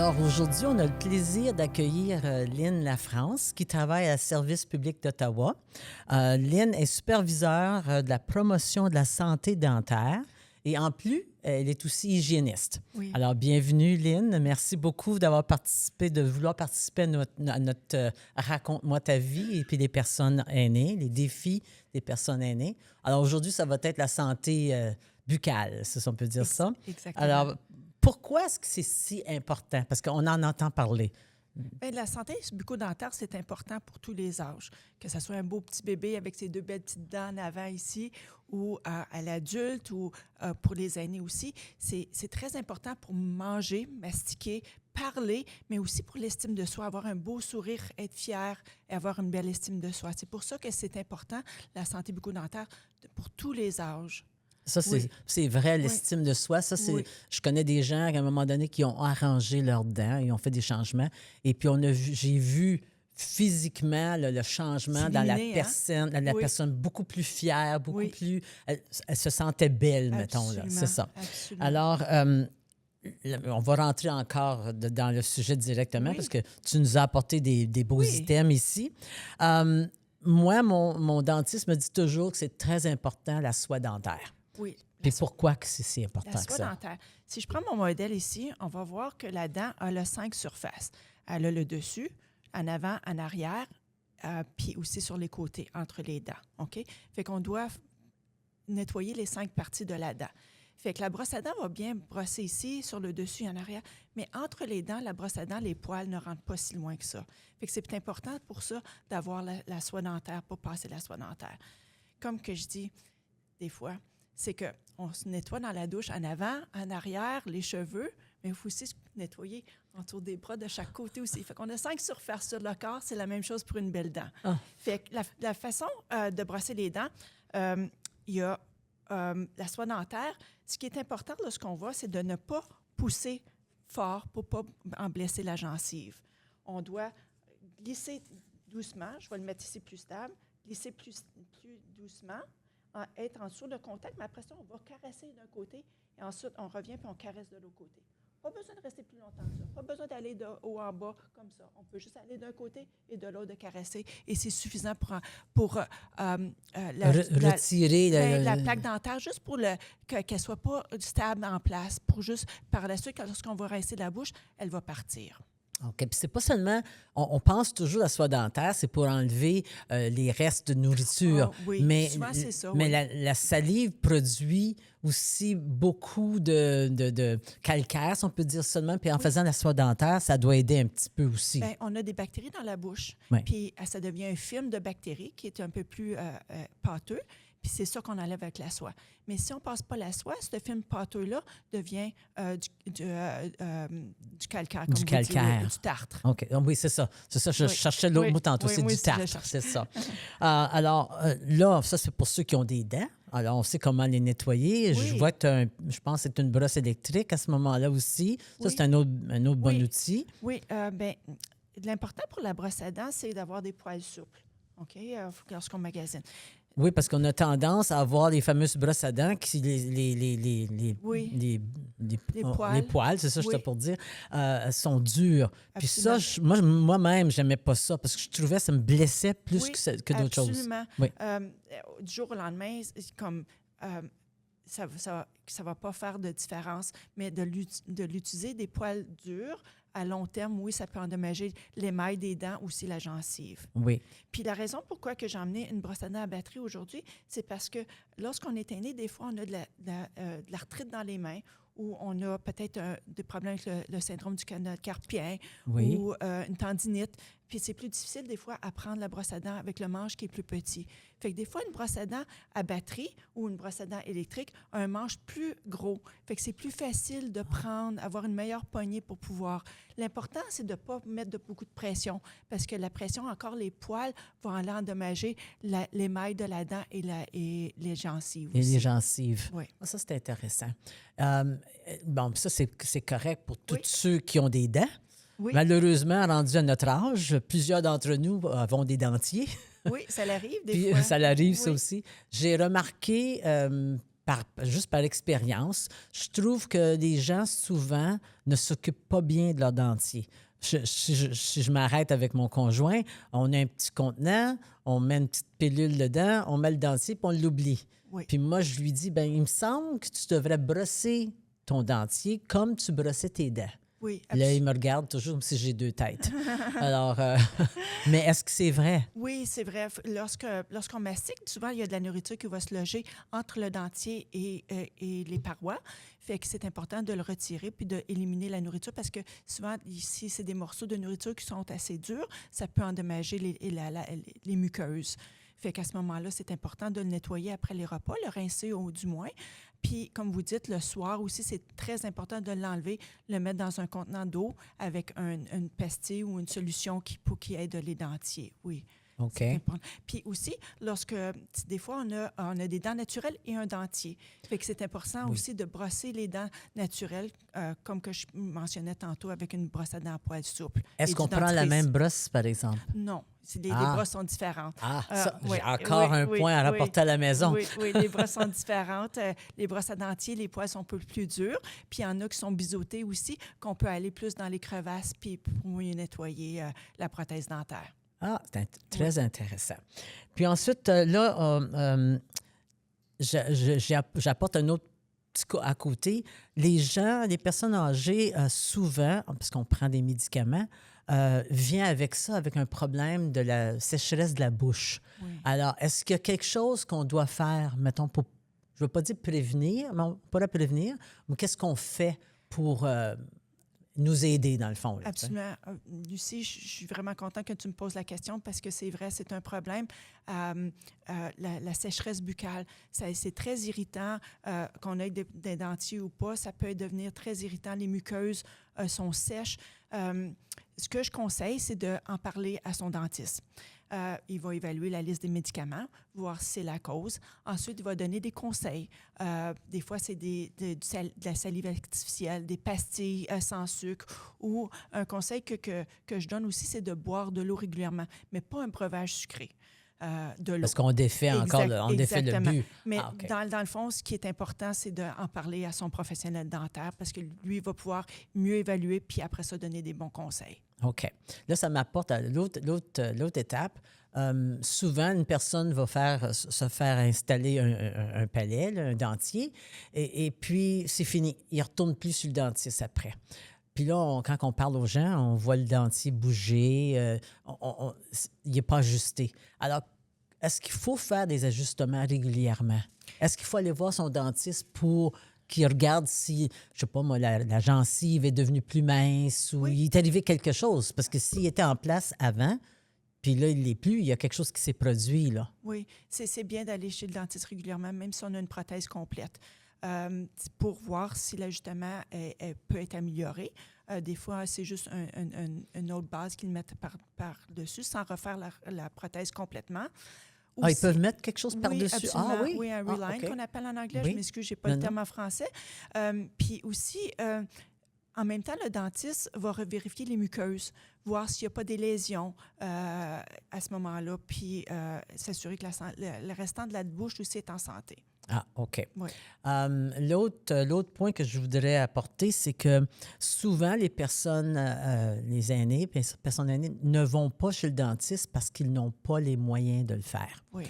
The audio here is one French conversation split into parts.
Alors aujourd'hui, on a le plaisir d'accueillir Lynn Lafrance qui travaille à Service public d'Ottawa. Lynn est superviseure de la promotion de la santé dentaire et en plus, elle est aussi hygiéniste. Oui. Alors bienvenue Lynn, merci beaucoup d'avoir participé, de vouloir participer à notre Raconte-moi ta vie et puis les personnes aînées, les défis des personnes aînées. Alors aujourd'hui, ça va être la santé buccale, si on peut dire ça. Exactement. Alors, pourquoi est-ce que c'est si important? Parce qu'on en entend parler. Bien, la santé bucco-dentaire, c'est important pour tous les âges. Que ce soit un beau petit bébé avec ses deux belles petites dents en avant ici, ou à l'adulte, ou pour les aînés aussi. C'est très important pour manger, mastiquer, parler, mais aussi pour l'estime de soi, avoir un beau sourire, être fier et avoir une belle estime de soi. C'est pour ça que c'est important, la santé bucco-dentaire, pour tous les âges. Ça, c'est vrai, l'estime de soi. Ça, c'est, je connais des gens, à un moment donné, qui ont arrangé leurs dents, ils ont fait des changements. Et puis, j'ai vu physiquement le changement dans la personne, la personne beaucoup plus fière, beaucoup plus... Elle se sentait belle, mettons. Là. C'est ça. Absolument. Alors, on va rentrer encore dans le sujet directement parce que tu nous as apporté des beaux items ici. Moi, mon dentiste me dit toujours que c'est très important, la soie dentaire. Oui. Puis pourquoi que c'est si important la que soie ça? dentaire. Si je prends mon modèle ici, on va voir que la dent a le 5 surfaces. Elle a le dessus, en avant, en arrière, puis aussi sur les côtés, entre les dents. OK? Fait qu'on doit nettoyer les 5 parties de la dent. Fait que la brosse à dents va bien brosser ici, sur le dessus et en arrière, mais entre les dents, la brosse à dents, les poils ne rentrent pas si loin que ça. Fait que c'est important pour ça d'avoir la soie dentaire pour passer la soie dentaire. Comme que je dis des fois, c'est qu'on se nettoie dans la douche en avant, en arrière, les cheveux, mais il faut aussi se nettoyer autour des bras de chaque côté aussi. Fait qu'on a 5 surfaces sur le corps, c'est la même chose pour une belle dent. Ah. Fait que la façon de brosser les dents, il y a la soie dentaire. Ce qui est important lorsqu'on va, c'est de ne pas pousser fort pour ne pas en blesser la gencive. On doit glisser doucement, je vais le mettre ici plus stable, glisser plus doucement, être en dessous de contact, mais après ça, on va caresser d'un côté et ensuite, on revient puis on caresse de l'autre côté. Pas besoin de rester plus longtemps que ça. Pas besoin d'aller de haut en bas comme ça. On peut juste aller d'un côté et de l'autre de caresser et c'est suffisant pour retirer la plaque dentaire, juste pour qu'elle ne soit pas stable en place, pour juste, par la suite, lorsqu'on va rincer la bouche, elle va partir. OK. Puis c'est pas seulement... On pense toujours à la soie dentaire, c'est pour enlever les restes de nourriture. Oui, mais souvent, c'est ça. Mais la salive produit aussi beaucoup de calcaire, si on peut dire seulement. Puis en faisant la soie dentaire, ça doit aider un petit peu aussi. Bien, on a des bactéries dans la bouche. Oui. Puis ça devient un film de bactéries qui est un peu plus pâteux. Puis c'est ça qu'on enlève avec la soie. Mais si on ne passe pas la soie, ce film pâteux-là devient du calcaire. Du calcaire. Du tartre. OK. Oui, c'est ça. C'est ça. Je cherchais l'autre mot tantôt. C'est du tartre. C'est ça. Alors, là, ça, c'est pour ceux qui ont des dents. Alors, on sait comment les nettoyer. Je vois que je pense que c'est une brosse électrique à ce moment-là aussi. Ça, c'est un autre bon outil. Oui. Bien, l'important pour la brosse à dents, c'est d'avoir des poils souples. OK? Lorsqu'on magasine. Oui, parce qu'on a tendance à avoir les fameuses brosses à dents qui les poils, c'est ça que je t'ai pour dire, sont durs. Puis ça, moi-même, j'aimais pas ça parce que je trouvais que ça me blessait plus que d'autres choses. Absolument. Oui. Du jour au lendemain, comme ça va pas faire de différence, mais de l'utiliser des poils durs, à long terme, oui, ça peut endommager l'émail des dents, aussi la gencive. Oui. Puis la raison pourquoi que j'ai emmené une brosse à dents à batterie aujourd'hui, c'est parce que lorsqu'on est aîné, des fois, on a de l'arthrite dans les mains ou on a peut-être des problèmes avec le syndrome du canal carpien ou une tendinite. Puis c'est plus difficile des fois à prendre la brosse à dents avec le manche qui est plus petit. Fait que des fois, une brosse à dents à batterie ou une brosse à dents électrique a un manche plus gros. Fait que c'est plus facile de prendre, avoir une meilleure poignée pour pouvoir. L'important, c'est de ne pas mettre beaucoup de pression parce que la pression, encore les poils, vont aller endommager l'émail de la dent et les gencives aussi. Et les gencives. Oui. Ça, c'est intéressant. Bon, ça, c'est correct pour tous ceux qui ont des dents. Oui. Malheureusement, rendu à notre âge, plusieurs d'entre nous avons des dentiers. Oui, ça l'arrive des Puis, fois. ça l'arrive, ça aussi. J'ai remarqué, juste par expérience, je trouve que les gens, souvent, ne s'occupent pas bien de leur dentier. Si je m'arrête avec mon conjoint, on a un petit contenant, on met une petite pilule dedans, on met le dentier, puis on l'oublie. Oui. Puis moi, je lui dis, ben il me semble que tu devrais brosser ton dentier comme tu brossais tes dents. Oui, Là, il me regarde toujours comme si j'ai deux têtes. Alors, mais est-ce que c'est vrai? Oui, c'est vrai. Lorsqu'on mastique, souvent, il y a de la nourriture qui va se loger entre le dentier et les parois. Fait que c'est important de le retirer puis d'éliminer la nourriture parce que souvent, ici, c'est des morceaux de nourriture qui sont assez durs. Ça peut endommager les muqueuses. Fait qu'à ce moment-là, c'est important de le nettoyer après les repas, le rincer du moins. Puis, comme vous dites, le soir aussi, c'est très important de l'enlever, le mettre dans un contenant d'eau avec une pastille ou une solution qui aide les dentiers. Oui. OK. C'est important. Puis aussi, des fois, on a des dents naturelles et un dentier. Fait que c'est important aussi de brosser les dents naturelles, comme que je mentionnais tantôt, avec une brosse à dents à poils souple. Est-ce qu'on prend la même brosse, par exemple? Non. Les brosses sont différentes. J'ai encore un point à rapporter à la maison. Oui, les brosses sont différentes. Les brosses à dentier, les poils sont un peu plus durs. Puis il y en a qui sont biseautés aussi, qu'on peut aller plus dans les crevasses puis pour mieux nettoyer la prothèse dentaire. Ah, c'est très intéressant. Puis ensuite, j'apporte un autre petit cas à côté. Les personnes âgées, souvent, parce qu'on prend des médicaments, vient avec ça, avec un problème de la sécheresse de la bouche. Oui. Alors, est-ce qu'il y a quelque chose qu'on doit faire, mettons, pour, je ne veux pas dire prévenir, mais on pourrait prévenir, mais qu'est-ce qu'on fait pour nous aider, dans le fond? Là, absolument. Lucie, je suis vraiment contente que tu me poses la question parce que c'est vrai, c'est un problème. La sécheresse buccale, c'est très irritant, qu'on ait des dentiers ou pas, ça peut devenir très irritant. Les muqueuses sont sèches. Ce que je conseille, c'est d'en parler à son dentiste. Il va évaluer la liste des médicaments, voir si c'est la cause. Ensuite, il va donner des conseils. Des fois, c'est de la salive artificielle, des pastilles sans sucre. Ou un conseil que je donne aussi, c'est de boire de l'eau régulièrement, mais pas un breuvage sucré. De l'eau. Parce qu'on défait on défait le but. Mais okay. dans le fond, ce qui est important, c'est d'en parler à son professionnel dentaire parce que lui va pouvoir mieux évaluer puis après ça, donner des bons conseils. OK. Là, ça m'apporte à l'autre étape. Souvent, une personne va se faire installer un palais, là, un dentier, et puis c'est fini. Il ne retourne plus sur le dentiste après. Puis là, quand on parle aux gens, on voit le dentier bouger, il n'est pas ajusté. Alors, est-ce qu'il faut faire des ajustements régulièrement? Est-ce qu'il faut aller voir son dentiste pour qu'il regarde si, je ne sais pas moi, la gencive est devenue plus mince ou il est arrivé quelque chose? Parce que s'il était en place avant, puis là, il ne l'est plus, il y a quelque chose qui s'est produit, là. Oui, c'est bien d'aller chez le dentiste régulièrement, même si on a une prothèse complète. Pour voir si l'ajustement peut être amélioré. Des fois, c'est juste une autre base qu'ils mettent par-dessus sans refaire la prothèse complètement. Aussi, ils peuvent mettre quelque chose par-dessus? Absolument. Oui, un reline qu'on appelle en anglais. Oui. Je m'excuse, je n'ai pas le terme en français. Puis aussi, en même temps, le dentiste va revérifier les muqueuses, voir s'il n'y a pas des lésions à ce moment-là, puis s'assurer que le restant de la bouche aussi est en santé. Ah, OK. Oui. L'autre point que je voudrais apporter, c'est que souvent, les personnes, les aînés, les personnes aînées ne vont pas chez le dentiste parce qu'ils n'ont pas les moyens de le faire. Oui.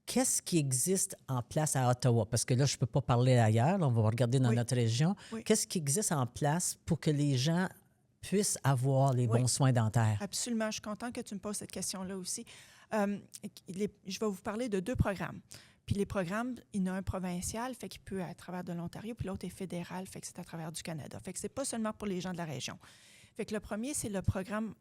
Qu'est-ce qui existe en place à Ottawa? Parce que là, je ne peux pas parler ailleurs, là, on va regarder dans notre région. Oui. Qu'est-ce qui existe en place pour que les gens puissent avoir les bons soins dentaires? Absolument. Je suis contente que tu me poses cette question-là aussi. Je vais vous parler de 2 programmes. Puis les programmes, il y en a un provincial, fait qu'il peut être à travers de l'Ontario, puis l'autre est fédéral, fait que c'est à travers du Canada. Fait que c'est pas seulement pour les gens de la région. Fait que le premier, c'est le programme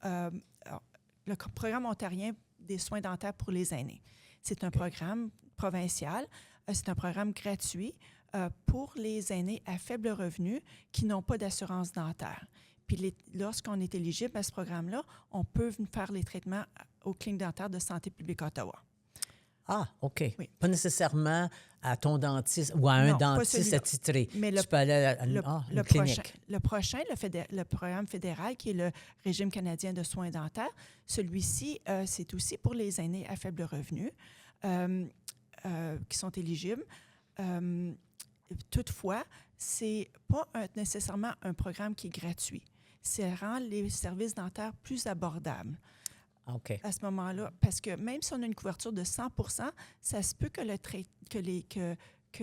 ontarien des soins dentaires pour les aînés. C'est un programme provincial, c'est un programme gratuit pour les aînés à faible revenu qui n'ont pas d'assurance dentaire. Puis lorsqu'on est éligible à ce programme-là, on peut faire les traitements aux cliniques dentaires de Santé publique Ottawa. Ah, OK. Oui. Pas nécessairement à ton dentiste ou à un dentiste attitré. Mais tu peux aller à une clinique. Le prochain, le programme fédéral, qui est le Régime canadien de soins dentaires, celui-ci, c'est aussi pour les aînés à faible revenu qui sont éligibles. toutefois, c'est pas nécessairement un programme qui est gratuit. Ça rend les services dentaires plus abordables. OK. À ce moment-là, parce que même si on a une couverture de 100 ça se peut que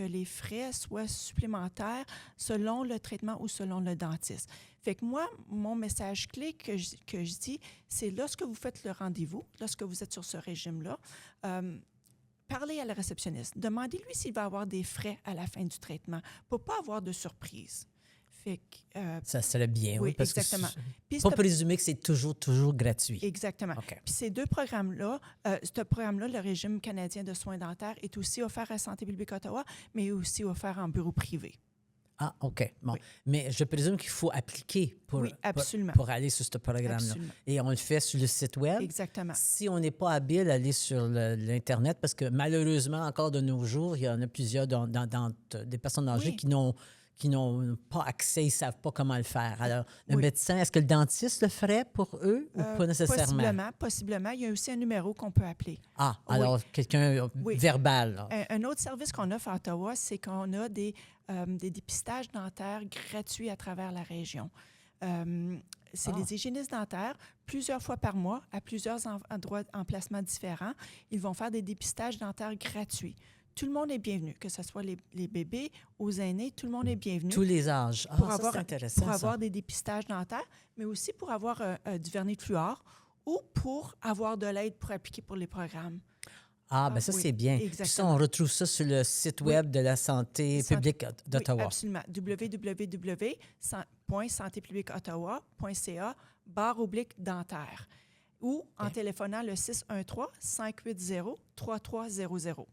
les frais soient supplémentaires selon le traitement ou selon le dentiste. Fait que moi, mon message clé que je dis, c'est lorsque vous faites le rendez-vous, lorsque vous êtes sur ce régime-là, parlez à la réceptionniste. Demandez-lui s'il va avoir des frais à la fin du traitement pour ne pas avoir de surprise. Fait que, ça serait bien, oui. Parce exactement. Que pas présumer que c'est toujours gratuit. Exactement. Okay. Puis ces deux programmes-là, ce programme-là, le régime canadien de soins dentaires, est aussi offert à Santé publique Ottawa, mais aussi offert en bureau privé. Ah, OK. Bon. Oui. Mais je présume qu'il faut appliquer pour aller sur ce programme-là. Absolument. Et on le fait sur le site Web. Exactement. Si on n'est pas habile à aller sur l'Internet, parce que malheureusement, encore de nos jours, il y en a plusieurs des personnes âgées qui n'ont pas accès, ils ne savent pas comment le faire. Alors, le médecin, est-ce que le dentiste le ferait pour eux ou pas nécessairement? Possiblement. Il y a aussi un numéro qu'on peut appeler. Ah, alors quelqu'un verbal. Là. Un autre service qu'on offre à Ottawa, c'est qu'on a des dépistages dentaires gratuits à travers la région. C'est les hygiénistes dentaires, plusieurs fois par mois, à plusieurs endroits, emplacements différents. Ils vont faire des dépistages dentaires gratuits. Tout le monde est bienvenu, que ce soit les bébés, aux aînés, tout le monde est bienvenu. Tous les âges. C'est intéressant. Pour avoir des dépistages dentaires, mais aussi pour avoir du vernis de fluor ou pour avoir de l'aide pour appliquer pour les programmes. Ben ça, c'est bien. Puis ça, on retrouve ça sur le site Web de la Santé publique d'Ottawa. Oui, absolument. www.santépubliqueottawa.ca/dentaire ou en téléphonant le 613-580-3300.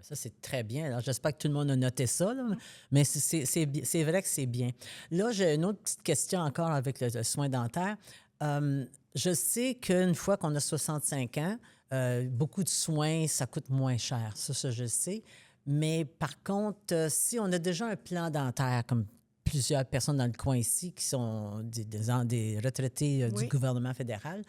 Ça, c'est très bien. Alors, j'espère que tout le monde a noté ça, là, mais c'est vrai que c'est bien. Là, j'ai une autre petite question encore avec le soin dentaire. Je sais qu'une fois qu'on a 65 ans, beaucoup de soins, ça coûte moins cher. Ça, je le sais. Mais par contre, si on a déjà un plan dentaire, comme plusieurs personnes dans le coin ici qui sont des retraités du gouvernement fédéral,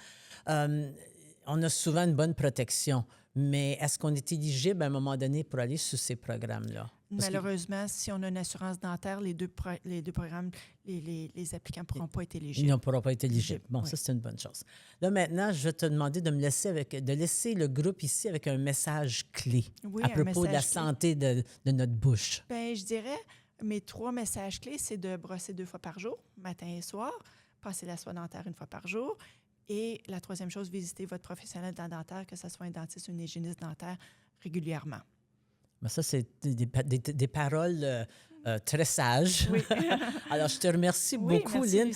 on a souvent une bonne protection. Mais est-ce qu'on est éligible à un moment donné pour aller sur ces programmes-là? Malheureusement, si on a une assurance dentaire, les deux programmes, les applicants ne pourront pas être éligibles. Ils ne pourront pas être éligibles. Bon, ça, c'est une bonne chose. Là, maintenant, je vais te demander de laisser le groupe ici avec un message clé à propos de la santé de notre bouche. Bien, je dirais, mes 3 messages clés, c'est de brosser 2 fois par jour, matin et soir, passer la soie dentaire 1 fois par jour. Et la 3e chose, visiter votre professionnel dentaire, que ce soit un dentiste ou une hygiéniste dentaire, régulièrement. Mais ça, c'est des paroles très sages. Oui. Alors, je te remercie beaucoup, Lynn.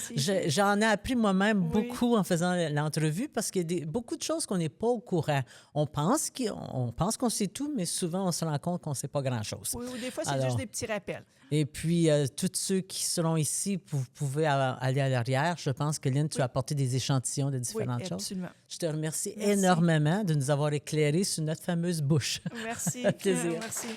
J'en ai appris moi-même beaucoup en faisant l'entrevue parce qu'il y a beaucoup de choses qu'on n'est pas au courant. On pense qu'on sait tout, mais souvent, on se rend compte qu'on ne sait pas grand-chose. Oui, ou des fois, c'est juste des petits rappels. Et puis, tous ceux qui seront ici, vous pouvez aller à l'arrière. Je pense que, Lynn, tu as apporté des échantillons de différentes choses. Absolument. Je te remercie énormément de nous avoir éclairés sur notre fameuse bouche. Merci. Un plaisir. Merci.